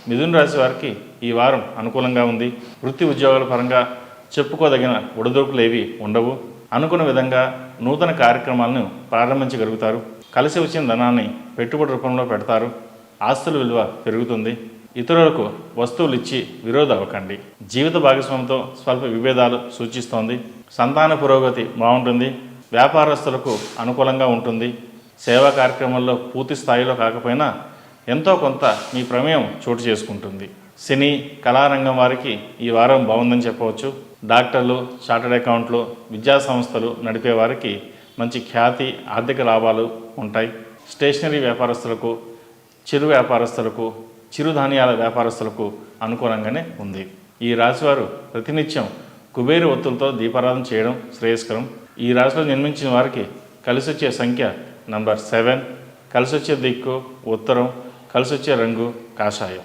మిథున రాశి వారికి ఈ వారం అనుకూలంగా ఉంది. వృత్తి ఉద్యోగాల పరంగా చెప్పుకోదగిన ఒడిదొడుకులు ఏవి ఉండవు. అనుకున్న విధంగా నూతన కార్యక్రమాలను ప్రారంభించగలుగుతారు. కలిసి వచ్చిన ధనాన్ని పెట్టుబడి రూపంలో పెడతారు. ఆస్తుల విలువ పెరుగుతుంది. ఇతరులకు వస్తువులు ఇచ్చి విరోధ అవ్వకండి. జీవిత భాగస్వామితో స్వల్ప విభేదాలు సూచిస్తోంది. సంతాన పురోగతి బాగుంటుంది. వ్యాపారస్తులకు అనుకూలంగా ఉంటుంది. సేవా కార్యక్రమాల్లో పూర్తి స్థాయిలో కాకపోయినా ఎంతో కొంత మీ ప్రమేయం చోటు చేసుకుంటుంది. సినీ కళారంగం వారికి ఈ వారం బాగుందని చెప్పవచ్చు. డాక్టర్లు, చార్టర్డ్ అకౌంట్లు, విద్యా సంస్థలు నడిపే వారికి మంచి ఖ్యాతి, ఆర్థిక లాభాలు ఉంటాయి. స్టేషనరీ వ్యాపారస్తులకు, చిరు వ్యాపారస్తులకు, చిరుధాన్యాల వ్యాపారస్తులకు అనుకూలంగానే ఉంది. ఈ రాశివారు ప్రతినిత్యం కుబేరు ఒత్తులతో దీపారాధన చేయడం శ్రేయస్కరం. ఈ రాశిలో జన్మించిన వారికి కలిసి వచ్చే సంఖ్య నంబర్ 7, కలిసి వచ్చే దిక్కు ఉత్తరం, కలిసి వచ్చే రంగు కాషాయం.